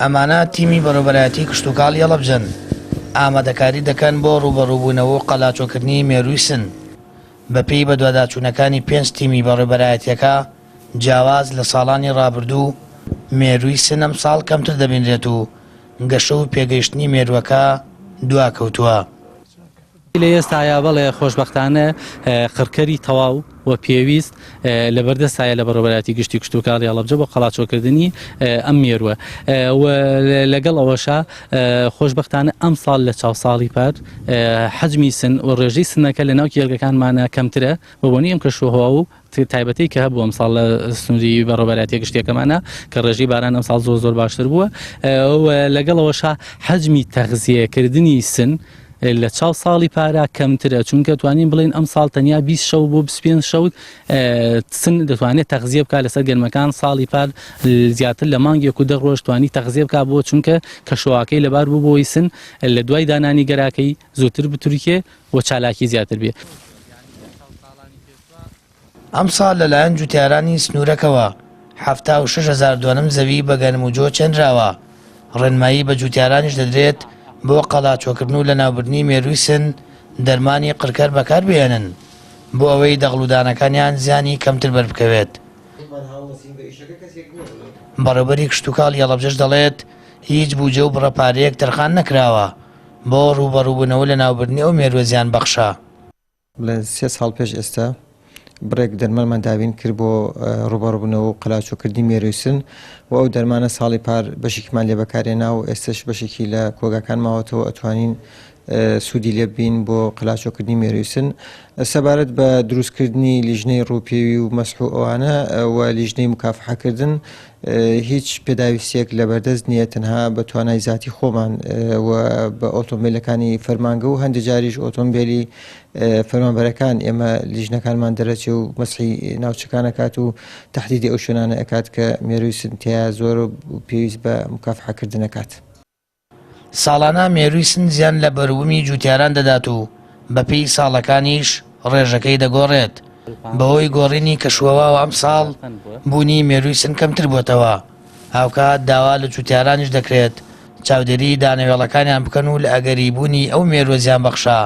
ئەمانە تیمی بەڕێوەبەرایەتی کشتوکاڵی هەڵەبجەن ئامادەکاری دەکەن بۆ ڕوبەڕووبوونەوە و قەلاچۆکردنی مێرووی سن بەپێی بە دواداچوونەکانی 5 تیمی بەڕێوەبەرایەتیەکە جیاواز لە ساڵانی ڕابردوو مێرووی سن ئەم ساڵ کەمتر دەبینرێت و گەشە و پێگەیشتنی مێرووەکە دواکەوتووە. لە ئێستایا بەڵێ خۆشببختانە قڕکەری تەواو و پێویست لە بەردەستایە لە بەڕێوەبەرایەتی گشتی کشتوکاڵی هەڵەبجە بۆ قەلاچۆکردنی ئەم مێرووە لەگەڵ ئەوەشە خۆشببختانە ئەم ساڵ لە چاو ساڵی پار حەجمی سن و ڕێژەی سنەکە لە ناو کێرگەکانمانە کەمترە بۆنی ئەم کەشوهەوە و تایبەتی کە هەبوو ئەم ساڵ لە سنووری بەڕێوەبەرایەتی گشتیەکەمانە کە ڕێژەی باران ئەم ساڵ زۆر باشتر بووە لەگەڵ ئەوەشە حەجمی تەغزیەکردنی سن لە چاو ساڵی پارا کەمترە چونکە توانین بڵێن ئەم ساڵ تەنیا 20 شەو بۆ 25 شەوت سن دەتوانێت تەغزیە بکات لەسەر گەرمەکان ساڵی پار زیاتر لە مانگێک و 10 ڕۆژ توانی تەغزیە بکات بۆ چونکە کەشەواکەی لەبار بوو بۆی سن لە دوای دانانی گەراکەی زۆرتر بتوریکێ و چالاکی زیاتر بێ. ئەم ساڵ لەلایەن جوتیارانی سنوورەکەوە 76,000 دۆنم زەوی بە گەرموجۆ چێنراوە. ڕێنمایی بە جوتیارانیش دەدرێت بۆ قەلاچۆکردن و لە ناوبردنی مێرووی سن دەرمانی قڕکەر بەکاربهێنن بۆ ئەوەی دەغڵودانەکانیان زیانی کەمتر بەربکەوێت. بەڕێوەبەری کشتوکاڵی هەڵەبجەش دەڵێت هیچ بوجە و بڕەپارەیەک تەرخان نەکراوە بۆ ڕوبەڕووبوونەوە لە ناوبردنی ئەو مێرووە زیان بەخشە. لە 3 ساڵ پێش ئێستا بڕێک دەرمانمان داوین کرد بۆ ڕوبەڕووبوونەوە و قەلاچۆکردنی مێرووی سن و ئەو دەرمانە ساڵی پار بەشێکمان لێ بەکارهێنا و ئێستش بەشێکی لە کۆگاکان ماوەتەوە ئەتوانین سوودی لێ بین بۆ قەلاچۆکردنی مێرووی سن سەبارەت بە دروستکردنی لیژنەی ڕووپێوی و مەسح و ئەوانە و لیژنەی مکافحەکردن هیچ پێداویستێک لە بەردەست نییە تەنها بە توانای زیاتی خۆمان و بە ئۆتۆمبیلەکانی فەرمانگە و هەندێک جاریش ئۆتۆمبیلی فەرمانبەرەکان ئێمە لیژنەکانمان دەرەچێ و مەسحی ناوچەکانەکات و تەحدیدی ئەو شوێنانە ئەکات کە مێرووی سن تیا زۆر و پێویست بە مکافحەکردنەکات. ساڵانە مێرووی سن زیان لە بەروومی جوتیاران دەدات و بەپێی ساڵەکانیش ڕێژەکەی دەگۆڕێت. بەهۆی گۆڕینی کەشوهەوا و ئەم ساڵ بوونی مێرووی سن کەمتر بووەتەوە. هاوکات داوا لە جوتیارانیش دەکرێت چاودێری دانەوێڵەکانیان بکەن و لە ئەگەری بوونی ئەو مێرووە زیان بەخشە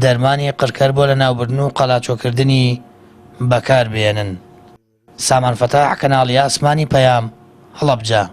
دەرمانی قڕکەر بۆ لە ناوبردن و قەلاچۆکردنی بەکاربهێنن. سامان فەتاح، کەناڵی ئاسمانی پەیام، هەڵەبجە.